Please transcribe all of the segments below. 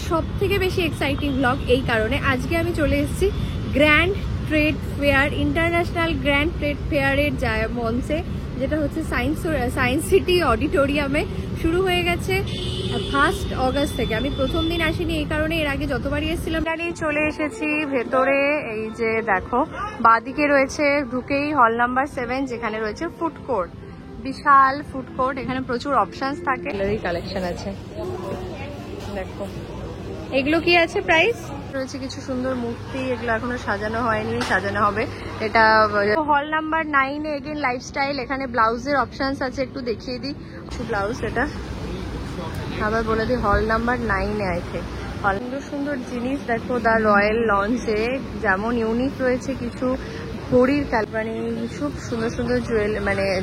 সব থেকে বেশি এক্সাইটিং ব্লগ এই কারণে আজকে আমি চলে এসেছি grand trade fair, international grand trade ফেয়ারের মঞ্চে, যেটা হচ্ছে সায়েন্স সিটি অডিটোরিয়ামে। শুরু হয়ে গেছে 1 অগস্ট থেকে। আমি প্রথম দিন আসিনি এই কারণে, এর আগে যতবারই এসেছিলাম জানিয়ে চলে এসেছি ভেতরে। এই যে দেখো, বাঁদিকে রয়েছে ঢুকেই হল নাম্বার 7, যেখানে রয়েছে ফুড কোর্ট, বিশাল ফুড কোর্ট। এখানে প্রচুর অপশনস থাকে, কালেকশন আছে। দেখো এগুলো কি আছে প্রাইস রয়েছে, কিছু সুন্দর মূর্তি, এগুলো এখনো সাজানো হয়নি, সাজানো হবে। এটা হল নাম্বার 9 এ এগেন লাইফস্টাইল। এখানে ব্লাউজের অপশনস আছে, একটু দেখিয়ে দিই কিছু ব্লাউজ। এটা আবার বলে দিই হল নাম্বার 9 এ আছে। সুন্দর সুন্দর জিনিস দেখো, দা রয়্যাল লঞ্চে যেমন ইউনিক রয়েছে কিছু ঘড়ির মানে খুব সুন্দর সুন্দর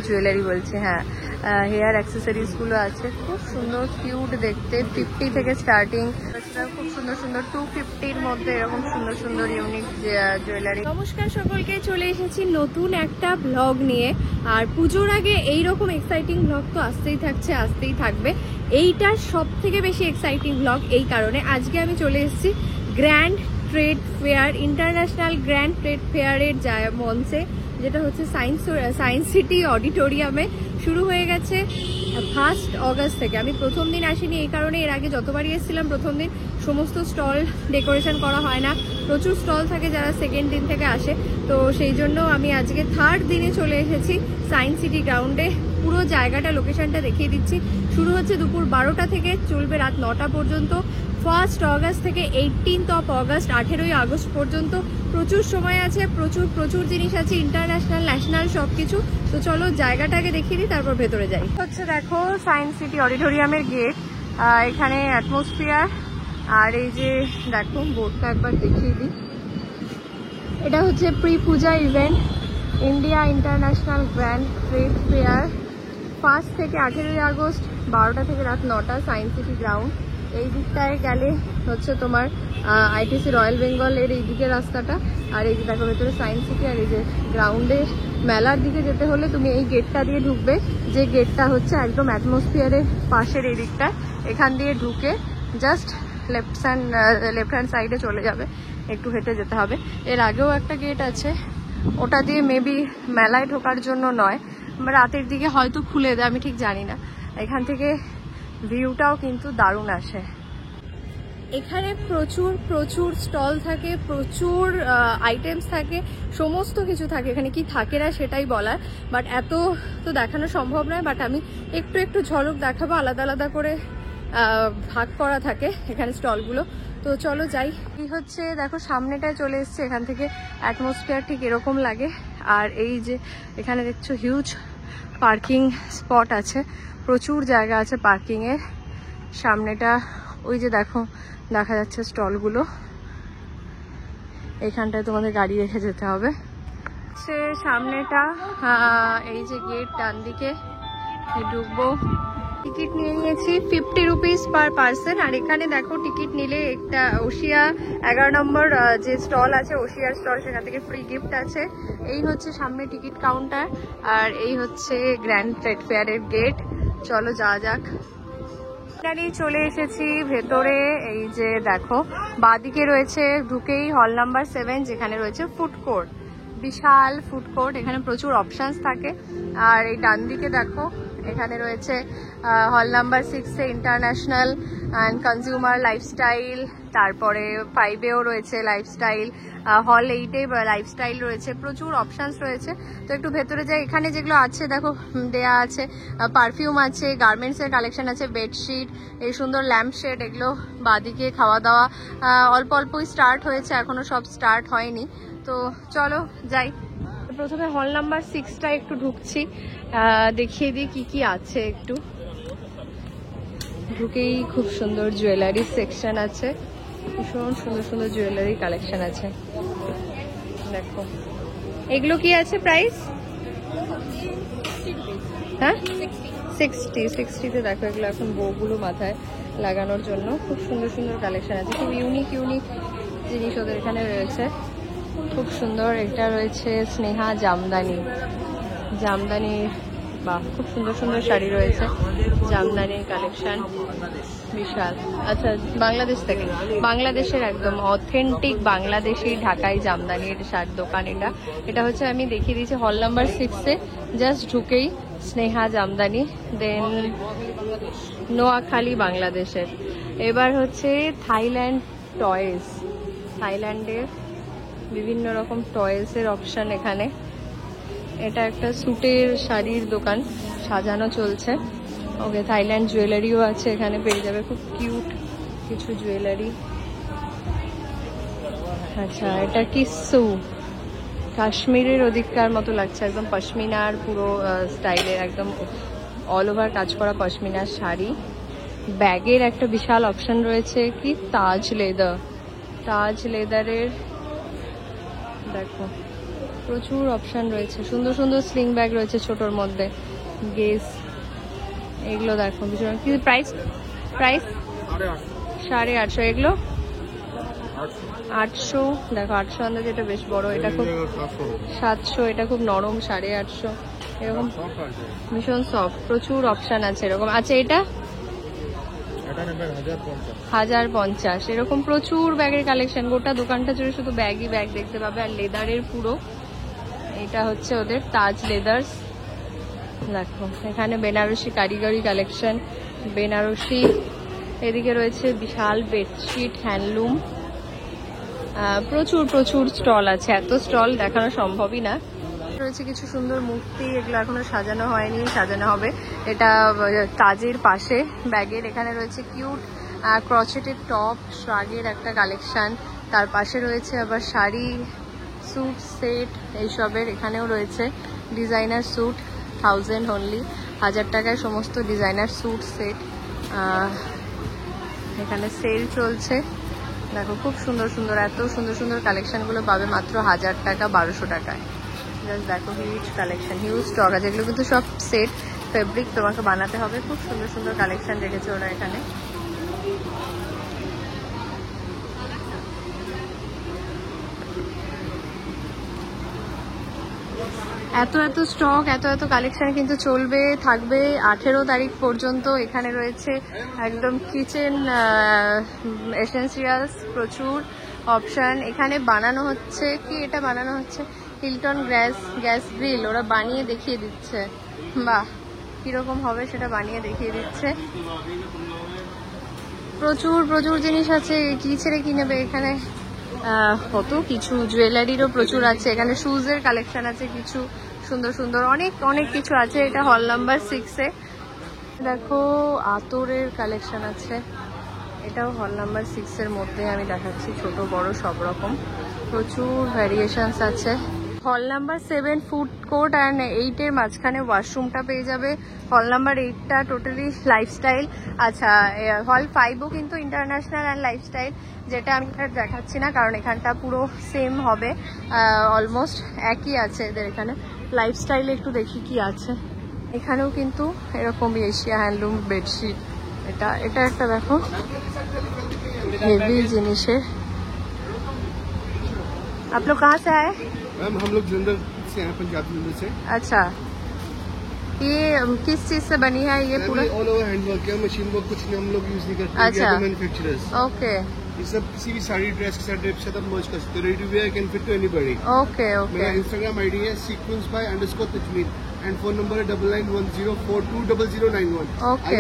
জুয়েলারি বলছে, হ্যাঁ হেয়ার অ্যাক্সেসরিজ গুলো আছে, খুব সুন্দর কিউট দেখতে। 50 থেকে স্টার্টিং, খুব সুন্দর সুন্দর 250-র মধ্যে এরকম সুন্দর সুন্দর ইউনিক জুয়েলারি। নমস্কার সকলকে, চলে এসেছি নতুন একটা ব্লগ নিয়ে। আর পুজোর আগে এইরকম এক্সাইটিং ব্লগ তো আসতেই থাকছে, আসতেই থাকবে। এইটার সব থেকে বেশি এক্সাইটিং ব্লগ এই কারণে আজকে আমি চলে এসেছি grand trade fair, international grand trade ফেয়ারের মঞ্চে, যেটা হচ্ছে সায়েন্স সিটি অডিটোরিয়ামে। শুরু হয়ে গেছে 1 অগস্ট থেকে। আমি প্রথম দিন আসিনি এই কারণে, এর আগে যতবারই এসেছিলাম প্রথম দিন সমস্ত স্টল ডেকোরেশন করা হয় না, প্রচুর স্টল থাকে যারা সেকেন্ড দিন থেকে আসে। তো সেই জন্য আমি আজকে 3rd দিনে চলে এসেছি সায়েন্স সিটি গ্রাউন্ডে। পুরো জায়গাটা, লোকেশনটা দেখিয়ে দিচ্ছি। শুরু হচ্ছে দুপুর 12টা থেকে, চলবে রাত 9টা পর্যন্ত। 1 অগস্ট থেকে 18 অগস্ট, 18ই আগস্ট পর্যন্ত প্রচুর সময় আছে, প্রচুর জিনিস আছে, ইন্টারন্যাশনাল ন্যাশনাল সবকিছু। তো চলো জায়গাটাকে দেখিয়ে দিই, তারপর ভেতরে যাই। হচ্ছে দেখো সায়েন্স সিটি অডিটোরিয়ামের গেট, এখানে অ্যাটমসফিয়ার। আর এই যে দেখো বোর্ডটা একবার দেখিয়ে দিই, এটা হচ্ছে pre puja event, India international grand trade fair. 1 থেকে 18ই আগস্ট, 12টা থেকে রাত 9টা, সায়েন্স সিটি গ্রাউন্ড। এই দিকটায় গেলে হচ্ছে তোমার আইটিসি রয়্যাল বেঙ্গল এর এই দিকে রাস্তাটা। আর এই যে দেখো ভেতরে সায়েন্স সিটি। আর এই যে গ্রাউন্ডে মেলার দিকে যেতে হলে তুমি এই গেটটা দিয়ে ঢুকবে, যে গেটটা হচ্ছে একদম অ্যাটমসফিয়ারের পাশের এই দিকটায়। এখান দিয়ে ঢুকে জাস্ট লেফট হ্যান্ড সাইডে চলে যাবে, একটু হেঁটে যেতে হবে। এর আগেও একটা গেট আছে, ওটা দিয়ে মেবি মেলায় ঢোকার জন্য নয়, রাতের দিকে হয়তো খুলে দেয়, আমি ঠিক জানি না। এখান থেকে ভিউটাও কিন্তু দারুণ আসে। এখানে প্রচুর স্টল থাকে, প্রচুর আইটেমস থাকে, সমস্ত কিছু থাকে। এখানে কি থাকে না সেটাই বলার, বাট এত তো দেখানো সম্ভব নয়। বাট আমি একটু ঝলক দেখাবো, আলাদা আলাদা করে ভাগ করা থাকে এখানে স্টলগুলো। তো চলো যাই। এই হচ্ছে দেখো সামনেটায় চলে এসছে, এখান থেকে অ্যাটমসফিয়ার ঠিক এরকম লাগে। আর এই যে এখানে দেখছো হিউজ পার্কিং স্পট আছে, প্রচুর জায়গা আছে পার্কিং এর। সামনেটা ওই যে দেখো দেখা যাচ্ছে স্টলগুলো, এখানটায় তোমাদের গাড়ি রেখে যেতে হবে। সে সামনেটা এই যে গেট, ডান দিকে ঢুকবো। টিকিট নিয়ে নিয়েছি 50 রুপিস পার পার্সন। আর এখানে দেখো টিকিট নিলে একটা ওশিয়া 11 নম্বর যে স্টল আছে, ওশিয়ার স্টল, সেখান থেকে ফ্রি গিফট আছে। এই হচ্ছে সামনে টিকিট কাউন্টার, আর এই হচ্ছে গ্র্যান্ড ট্রেড ফেয়ারের গেট। চলো যাওয়া যাক। চলে এসেছি ভেতরে। এই যে দেখো বাঁদিকে রয়েছে ঢুকেই হল নাম্বার 7, যেখানে রয়েছে ফুড কোর্ট, বিশাল ফুড কোর্ট। এখানে প্রচুর অপশনস থাকে। আর এই ডান দিকে দেখো এখানে রয়েছে হল number 6 A international and consumer lifestyle, তারপরে 5 এও রয়েছে লাইফস্টাইল, হল 8 এ লাইফস্টাইল রয়েছে, প্রচুর অপশনস রয়েছে। তো একটু ভেতরে যাই। এখানে যেগুলো আছে দেখো দেয়া আছে, পারফিউম আছে, গার্মেন্টসের কালেকশন আছে, বেডশিট, এই সুন্দর ল্যাম্প শেড, এগুলো বাদিকে। খাওয়া দাওয়া অল্পই স্টার্ট হয়েছে, এখনো সব স্টার্ট হয়নি। তো চলো যাই। প্রথমে হল নাম্বার 6টা একটু ঢুকছি, দেখিয়ে দিই কি আছে। একটু ঢুকেই খুব সুন্দর জুয়েলারি সেকশন আছে, ভীষণ সুন্দর জুয়েলারি কালেকশন আছে। দেখো এগুলো কি আছে প্রাইস, হ্যাঁ 60তে। দেখো এগুলো এখন বউগুলো মাথায় লাগানোর জন্য খুব সুন্দর কালেকশন আছে, খুব ইউনিক জিনিস ওদের এখানে রয়েছে, খুব সুন্দর। এটা রয়েছে স্নেহা জামদানি বাহ, খুব সুন্দর সুন্দর শাড়ি রয়েছে, জামদানির কালেকশন বিশাল। আচ্ছা, বাংলাদেশ থেকে, বাংলাদেশের একদম অথেন্টিক বাংলাদেশি ঢাকাই জামদানির শাড়ির দোকান এটা। এটা হচ্ছে আমি দেখিয়ে দিয়েছি হল নাম্বার 6-এ, জাস্ট ঢুকেই স্নেহা জামদানি, দেন নোয়াখালী বাংলাদেশের। এবার হচ্ছে থাইল্যান্ড টয়েস, থাইল্যান্ডের বিভিন্ন রকম টয়েসের অপশন এখানে। এটা একটা স্যুটের শাড়ির দোকান, সাজানো চলছে। ওকে, থাইল্যান্ড জুয়েলারিও আছে এখানে, পেয়ে যাবে খুব কিউট কিছু জুয়েলারি। আচ্ছা, এটা কিসু, কাশ্মীরের অধিকার মতো লাগছে, একদম পশমিনার পুরো স্টাইলের, একদম অল ওভার কাজ করা পশমিনার শাড়ি। ব্যাগের একটা বিশাল অপশন রয়েছে, কি তাজ লেদার, তাজ লেদারের দেখো প্রচুর অপশন রয়েছে, সুন্দর সুন্দর স্লিং ব্যাগ রয়েছে ছোটোর মধ্যে, গেস এগুলো দেখো ভীষণ। কি প্রাইস? প্রাইস 850, এগুলো 800, দেখো 800 আন্দাজে, এটা বেশ বড়, এটা খুব 700, এটা খুব নরম 850, এরকম ভীষণ সফট, প্রচুর অপশন আছে এরকম। আচ্ছা, এটা 1050, এরকম প্রচুর ব্যাগের কালেকশন, গোটা দোকানটা জুড়ে শুধু ব্যাগই ব্যাগ দেখতে পাবে, আর লেদারের পুরো। এটা হচ্ছে ওদের তাজ লেদার্স, দেখো এখানে বেনারসি কারিগরি কালেকশন, বেনারসি। এদিকে রয়েছে বিশাল বেডশিট, হ্যান্ডলুম, প্রচুর প্রচুর স্টল আছে, এত স্টল দেখানো সম্ভবই না। রয়েছে কিছু সুন্দর মূর্তি, এগুলো এখনো সাজানো হয়নি, সাজানো হবে। এটা তাজের পাশে ব্যাগের, এখানে রয়েছে কিউট ক্রচেটের টপ, শ্রাগের একটা কালেকশন, তার পাশে রয়েছে আবার শাড়ি, স্যুট সেট এইসবের। এখানেও রয়েছে ডিজাইনার স্যুট, 1000 অনলি, 1000 টাকায় সমস্ত ডিজাইনার স্যুট সেট। এখানে সেল চলছে, দেখো খুব সুন্দর সুন্দর, এত সুন্দর সুন্দর কালেকশনগুলো পাবে মাত্র 1000 টাকা, 1200 টাকায়। জাস্ট দেখো হিউজ কালেকশন, হিউজ স্টক আছে, এগুলো কিন্তু সব সেট ফেব্রিক, তোমাকে বানাতে হবে। খুব সুন্দর সুন্দর কালেকশন রেখেছে ওরা এখানে। এত এত স্টক, এত এত কালেকশন কিন্তু চলবে, থাকবে 18 তারিখ পর্যন্ত। এখানে রয়েছে একদম কিচেন এসেন্সিয়ালস, প্রচুর অপশন। এখানে বানানো হচ্ছে কি, এটা বানানো হচ্ছে হিলটন গ্যাস গ্রিল, ওরা বানিয়ে দেখিয়ে দিচ্ছে, বাহ কিরকম হবে সেটা বানিয়ে দেখিয়ে দিচ্ছে। প্রচুর প্রচুর জিনিস আছে, কি ছেড়ে কি নেবে এখানে, কত কিছু, জুয়েলারিরও প্রচুর আছে এখানে, শুজের কালেকশন আছে কিছু সুন্দর সুন্দর, অনেক অনেক কিছু আছে। এটা হল নাম্বার 6-এ, দেখো আতরের কালেকশন আছে, এটাও হল নাম্বার 6-এর মধ্যে আমি দেখাচ্ছি, ছোট বড় সব রকম প্রচুর ভ্যারিয়েশনস আছে। হল নাম্বার 7 ফুড কোর্ট অ্যান্ড 8-এর মাঝখানে ওয়াশরুমটা পেয়ে যাবে। হল নাম্বার 8টা টোটালি লাইফস্টাইল। আচ্ছা, হল 5ও কিন্তু ইন্টারন্যাশনাল অ্যান্ড লাইফস্টাইল, যেটা আমি দেখাচ্ছি না কারণ এখানটা পুরো সেম হবে, অলমোস্ট একই আছে এদের এখানে। লাইফস্টাইলে একটু দেখি কি আছে, এখানেও কিন্তু এরকম এশিয়া হ্যান্ডলুম বেডশিট, এটা একটা দেখো হেভি জিনিসের। आप लोग कहाँ से आए? मैम हम लोग जलंधर से हैं, पंजाब जलंधर से। अच्छा, ये किस चीज से बनी है ये पूरा? ऑल ओवर हैंडवर्क है, मशीन वर्क कुछ नहीं हम लोग यूज नहीं करते। अच्छा, मैन्युफैक्चरर्स। ओके, ये सब किसी भी साड़ी ड्रेस के साथ ड्रेप से तब मर्ज कर सकते हो, ready to wear, can fit to anybody. Okay okay. मेरा इंस्टाग्राम आईडी है sequence_by_tajmeer एंड फोन नंबर है 9910420091। ओके,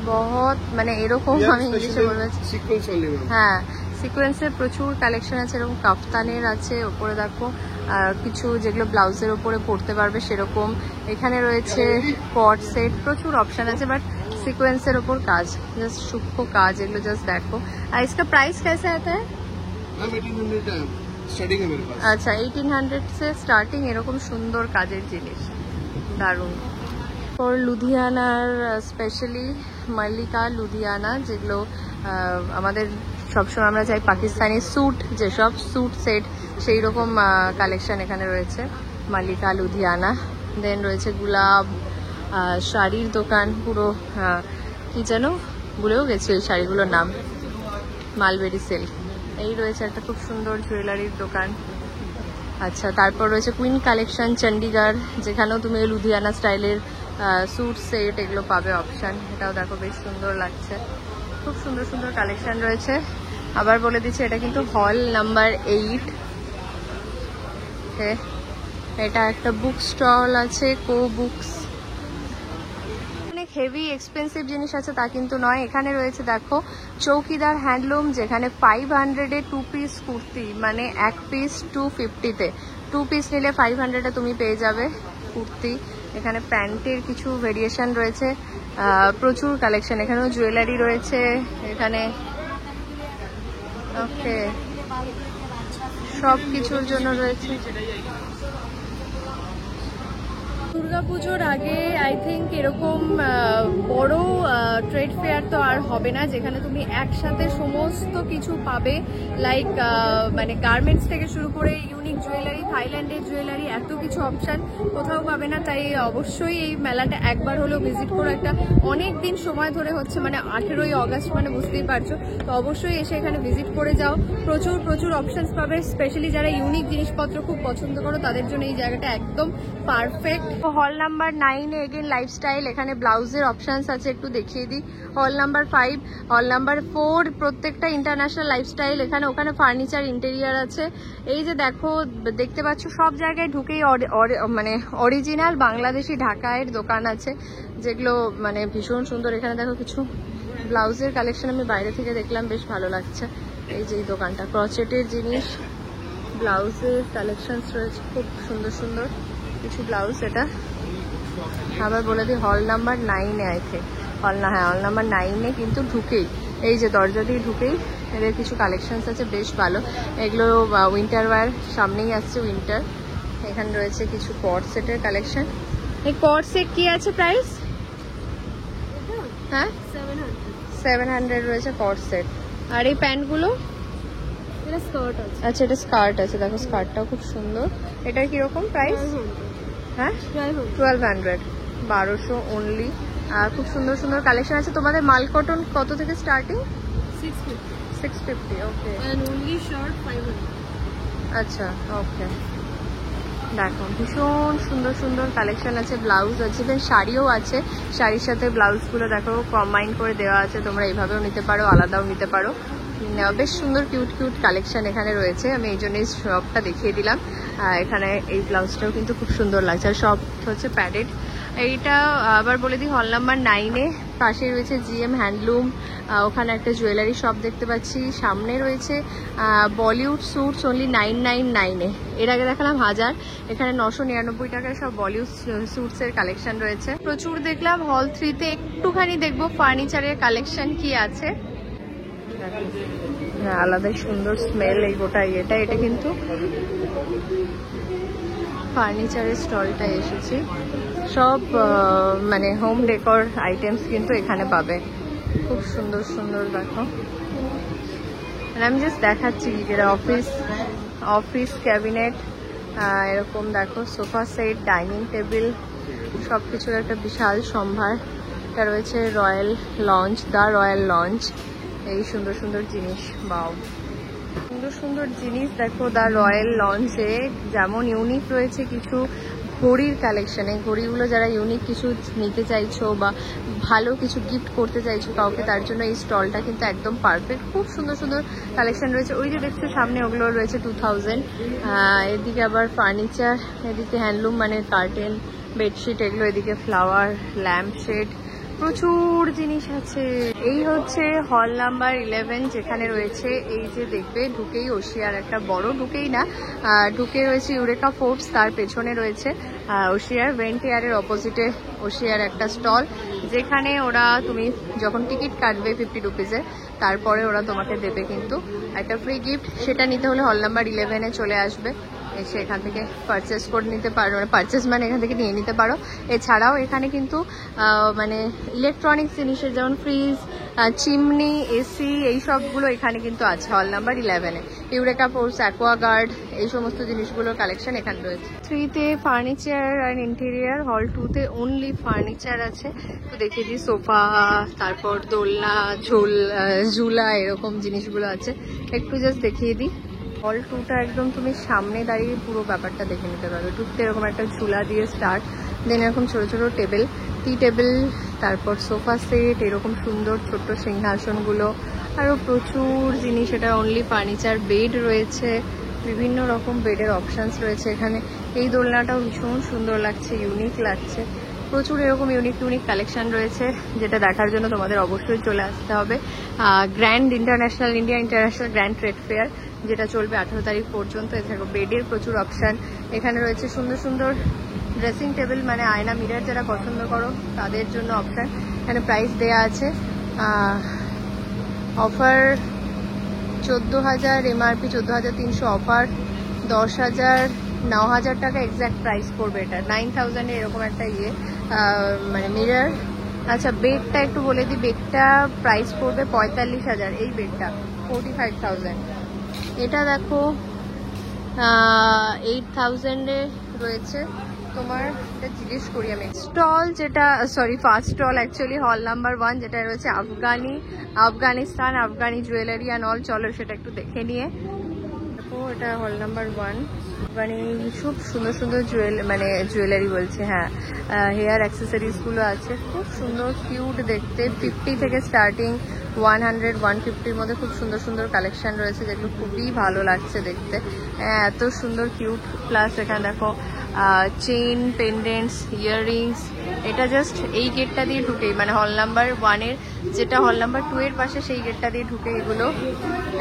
बहुत মানে এরকম আমি ইংলিশে বলবো সিকোয়েন্স অনলি ম্যাম। হ্যাঁ, সিকোয়েন্সের প্রচুর কালেকশন আছে, এরকম কাফতানের আছে, ওপরে দেখো কিছু যেগুলো ব্লাউজের ওপরে পরতে পারবে সেরকম। এখানে রয়েছে কট সেট, প্রচুর অপশন আছে, বাট সিকোয়েন্সের ওপর কাজ, জাস্ট সূক্ষ্ম কাজ, এগুলো জাস্ট দেখো। আর इसका प्राइस कैसे आता है? मैम 1800 स्टार्टिंग है मेरे पास। আচ্ছা, 1800 से স্টার্টিং, এরকম সুন্দর কাজের জিনিস, দারুণ। ফর লুধিয়ানার স্পেশালি মাল্লিকা লুধিয়ানা, যেগুলো আমাদের সবসময় আমরা চাই পাকিস্তানি স্যুট, যেসব স্যুট সেট সেই রকম কালেকশন এখানে রয়েছে, মাল্লিকা লুধিয়ানা। দেন রয়েছে গুলাব শাড়ির দোকান, পুরো কি যেন ভুলেও গেছি ওই শাড়িগুলোর নাম, মালবেরি সিল্ক। এই রয়েছে একটা খুব সুন্দর জুয়েলারির দোকান, আচ্ছা, তারপর রয়েছে কুইন কালেকশন চণ্ডীগড়, যেখানেও তুমি লুধিয়ানা স্টাইলের স্যুট সেট এগুলো পাবে অপশান। এটাও দেখো বেশ সুন্দর লাগছে, খুব সুন্দর সুন্দর কালেকশন রয়েছে। আবার বলে দিচ্ছি এটা কিন্তু হল নাম্বার 8। এটা একটা বুক স্টল আছে, কো বুকস। অনেক হেভি এক্সপেন্সিভ জিনিস আছে তা কিন্তু নয়, এখানে রয়েছে দেখো চৌকিদার হ্যান্ডলুম, যেখানে 500-এ 2 পিস কুর্তি, মানে 1 পিস 250-তে, 2 পিস নিলে 500-এ তুমি পেয়ে যাবে কুর্তি। এখানে প্যান্টের কিছু ভেরিয়েশন রয়েছে, প্রচুর কালেকশন। এখানেও জুয়েলারি রয়েছে এখানে। ওকে, সব কিছুর জন্য রয়েছে। দুর্গাপুজোর আগে আই থিঙ্ক এরকম বড় ট্রেড ফেয়ার তো আর হবে না, যেখানে তুমি একসাথে সমস্ত কিছু পাবে, লাইক মানে গার্মেন্টস থেকে শুরু করে ইউনিক জুয়েলারি, থাইল্যান্ডের জুয়েলারি, এত কিছু অপশান কোথাও পাবে না। তাই অবশ্যই এই মেলাটা একবার হলেও ভিজিট করো। একটা অনেক দিন সময় ধরে হচ্ছে, মানে 18ই অগাস্ট, মানে বুঝতেই পারছো। তো অবশ্যই এসে এখানে ভিজিট করে যাও, প্রচুর প্রচুর অপশানস পাবে। স্পেশালি যারা ইউনিক জিনিসপত্র খুব পছন্দ করো তাদের জন্য এই জায়গাটা একদম পারফেক্ট। হল নাম্বার 9-এ এগেন লাইফস্টাইল, এখানে ব্লাউজের অপশানস আছে, একটু দেখিয়ে দিই। হল নাম্বার 5, হল নাম্বার 4, প্রত্যেকটা ইন্টারন্যাশনাল লাইফস্টাইল। এখানে ওখানে ফার্নিচার ইন্টেরিয়ার আছে। এই যে দেখো, দেখতে পাচ্ছ সব জায়গায় ঢুকেই মানে অরিজিনাল বাংলাদেশি ঢাকায়ের দোকান আছে, যেগুলো মানে ভীষণ সুন্দর। এখানে দেখো কিছু ব্লাউজের কালেকশন আমি বাইরে থেকে দেখলাম, বেশ ভালো লাগছে। এই যে এই দোকানটা, ক্রচেটের জিনিস, ব্লাউজের কালেকশনস রয়েছে খুব সুন্দর সুন্দর কিছু ব্লাউজ। এটা আবার বলে দিই হল নাম্বার 9-এ আছে। হল নাম্বার 9-এ কিন্তু ঢুকেই, এই যে দরজা দিয়ে ঢুকেই এদের কিছু কালেকশনস আছে বেশ ভালো। এগুলো উইন্টার ওয়্যার, সামনেই আসছে উইন্টার। এখানে রয়েছে কিছু কট সেটের কালেকশন। এই কট সেট কি আছে প্রাইস? হ্যাঁ, 700 রয়েছে কট সেট। আর এই প্যান্টগুলো? আচ্ছা, এটা স্কার্ট আছে, দেখো স্কার্টটাও খুব সুন্দর। এটার কিরকম প্রাইস? হ্যাঁ, 1200, 1200 অনলি। খুব সুন্দর সুন্দর কালেকশন আছে। তোমাদের মাল কটন কত থেকে স্টার্টিং? 650। ওকে, আচ্ছা ওকে। দেখো ভীষণ সুন্দর সুন্দর কালেকশন আছে, ব্লাউজ আছে, ইভেন শাড়িও আছে। শাড়ির সাথে ব্লাউজগুলো দেখো কম্বাইন করে দেওয়া আছে, তোমরা এইভাবেও নিতে পারো, আলাদাও নিতে পারো। বেশ সুন্দর কিউট কিউট কালেকশন এখানে রয়েছে, আমি এই জন্যই সবটা দেখিয়ে দিলাম। এখানে এই ব্লাউজটাও কিন্তু খুব সুন্দর লাগছে, আর সব হচ্ছে প্যাডেড। এইটা আবার বলে দিই হল নাম্বার 9-এ, পাশে রয়েছে জিএম হ্যান্ডলুম, ওখানে একটা জুয়েলারি শপ দেখতে পাচ্ছি। সামনে রয়েছে বলিউড স্যুটস অনলি 999-এ, এর আগে দেখালাম 1000, এখানে 999 টাকায় সব বলিউড স্যুটসের কালেকশন রয়েছে। প্রচুর দেখলাম। হল 3-তে একটুখানি দেখবো ফার্নিচারের কালেকশন কি আছে। আলাদাই সুন্দর স্মেল এই গোটা ইয়েটা। এটা কিন্তু ফার্নিচারের স্টলটা এসেছি, সব মানে হোম ডেকোর আইটেমস কিন্তু এখানে পাবে, খুব সুন্দর সুন্দর। দেখো আমি জাস্ট দেখাচ্ছি, যেটা অফিস ক্যাবিনেট, এরকম দেখো সোফা সেট, ডাইনিং টেবিল, সব কিছুর একটা বিশাল সম্ভার। এটা রয়েছে royal launch, the royal launch. এই সুন্দর সুন্দর জিনিস, বাও সুন্দর সুন্দর জিনিস দেখো দ্য রয়্যাল লঞ্চে। যেমন ইউনিক রয়েছে কিছু ঘড়ির কালেকশন, এই ঘড়িগুলো যারা ইউনিক কিছু নিতে চাইছো বা ভালো কিছু গিফট করতে চাইছো কাউকে, তার জন্য এই স্টলটা কিন্তু একদম পারফেক্ট। খুব সুন্দর সুন্দর কালেকশন রয়েছে। ওই যে দেখছো সামনে, ওগুলো রয়েছে 2000। এদিকে আবার ফার্নিচার, এদিকে হ্যান্ডলুম মানে কার্টেন, বেডশিট এগুলো, এদিকে ফ্লাওয়ার, ল্যাম্প শেড, প্রচুর জিনিস আছে। এই হচ্ছে হল নাম্বার 11, যেখানে রয়েছে এই যে দেখবে ঢুকেই ওশিয়ার একটা বড়, ঢুকেই না ঢুকে রয়েছে ইউরেকা ফোর্বস, তার পেছনে রয়েছে ওশিয়ার। ভেন্টিয়ারের অপোজিটে ওশিয়ার একটা স্টল, যেখানে ওরা তুমি যখন টিকিট কাটবে 50 রুপিজের, তারপরে ওরা তোমাকে দেবে কিন্তু একটা ফ্রি গিফট। সেটা নিতে হলে হল নাম্বার 11-এ চলে আসবে, এসে এখান থেকে পারচেস করে নিতে পারো, মানে পারচেস মানে এখান থেকে নিয়ে নিতে পারো। এছাড়াও এখানে কিন্তু মানে ইলেকট্রনিক্স জিনিসের যেমন ফ্রিজ, চিমনি, এসি, এই সবগুলো এখানে কিন্তু আছে হল নাম্বার 11-এ। ইউরেকা ফোর্বস, অ্যাকোয়াগার্ড, এই সমস্ত জিনিসগুলোর কালেকশন এখানে রয়েছে। 3-তে ফার্নিচার অ্যান্ড ইন্টেরিয়ার, হল 2-তে অনলি ফার্নিচার আছে। তো দেখিয়ে দিই সোফা, তারপর দোলনা, ঝুলা, এরকম জিনিসগুলো আছে, একটু জাস্ট দেখিয়ে দিই। হল 2টা একদম তুমি সামনে দাঁড়িয়ে পুরো ব্যাপারটা দেখে নিতে পারবে। ঢুকতে এরকম একটা ঝুলা দিয়ে স্টার্ট, দেন এরকম ছোট ছোট টেবিল, টি টেবিল, তারপর সোফা সেট, এরকম সুন্দর ছোট্ট সিংহাসনগুলো, আরও প্রচুর জিনিস। এটা অনলি ফার্নিচার। বেড রয়েছে, বিভিন্ন রকম বেডের অপশানস রয়েছে এখানে। এই দোলনাটাও ভীষণ সুন্দর লাগছে, ইউনিক লাগছে। প্রচুর এরকম ইউনিক কালেকশন রয়েছে, যেটা দেখার জন্য তোমাদের অবশ্যই চলে আসতে হবে India international grand trade fair, যেটা চলবে 18 তারিখ পর্যন্ত। এছাড়াও বেডের প্রচুর অপশান এখানে রয়েছে, সুন্দর সুন্দর ড্রেসিং টেবিল, মানে আয়না মিরর যারা পছন্দ করো তাদের জন্য অপশান। এখানে প্রাইস দেয়া আছে, অফার 14,000, এমআরপি 14,300, অফার 10,000, 9,000 টাকা এক্স্যাক্ট প্রাইস পড়বে। এটা 9,000 এরকম একটা মানে মিরর। আচ্ছা, বেডটা একটু বলে দিই, বেডটা প্রাইস পড়বে 45,000, এই বেডটা 45,000। এটা দেখো 8,000-এ রয়েছে। তোমার এটা জিজ্ঞেস করি আমি, স্টল যেটা, সরি ফার্স্ট স্টল অ্যাকচুয়ালি হল নাম্বার 1, যেটা রয়েছে Afghanistan, Afghani jewellery and all. চলো সেটা একটু দেখে নিয়ে দেখো। এটা হল নাম্বার 1, মানে খুব সুন্দর সুন্দর জুয়েলারি বলছে, হ্যাঁ, হেয়ার অ্যাক্সেসরিজগুলো আছে, খুব সুন্দর কিউট দেখতে। 50 থেকে স্টার্টিং, 100, 150-র মধ্যে খুব সুন্দর সুন্দর কালেকশন রয়েছে, যেগুলো খুবই ভালো লাগছে দেখতে। এত সুন্দর কিউট। প্লাস এখানে দেখো চেইন, পেন্ডেন্টস, ইয়াররিংস। এটা জাস্ট এই গেটটা দিয়ে ঢুকেই, মানে হল নাম্বার 1-এর যেটা হল নাম্বার 2-এর পাশে, সেই গেটটা দিয়ে ঢুকে এগুলো।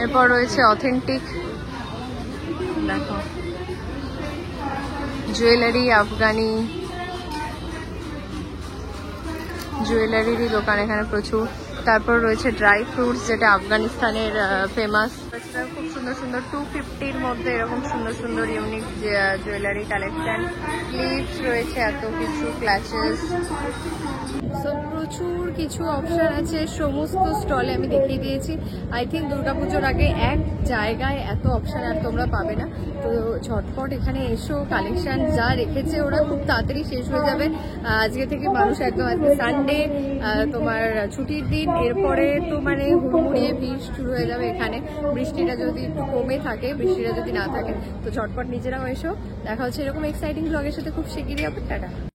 এরপর রয়েছে অথেন্টিক দেখো জুয়েলারি, আফগানি জুয়েলারিরই দোকান এখানে প্রচুর। তারপর রয়েছে ড্রাই ফ্রুটস, যেটা আফগানিস্তানের ফেমাস। খুব সুন্দর সুন্দর 250-র মধ্যে এরকম সুন্দর সুন্দর ইউনিক জুয়েলারি কালেকশন। ক্লিপস রয়েছে, এত কিছু, ক্লাচেস, প্রচুর কিছু অপশন আছে। সমস্ত স্টলে আমি দেখিয়ে দিয়েছি। আই থিঙ্ক দুর্গাপুজোর আগে এক জায়গায় এত অপশন আর তোমরা পাবে না। তো ঝটপট এখানে এসো, কালেকশন যা রেখেছে ওরা খুব তাড়াতাড়ি শেষ হয়ে যাবে। আজকে থেকে মানুষ একদম, আজকে সানডে, তোমার ছুটির দিন, এরপরে তো মানে হুড়মুড়িয়ে ভিড় শুরু হয়ে যাবে এখানে। বৃষ্টিটা যদি একটু কমে থাকে, বৃষ্টিটা যদি না থাকে, তো ঝটপট নিজেরাও এসো। দেখা হচ্ছে এরকম এক্সাইটিং ব্লগের সাথে খুব শিগগিরই। টাটা।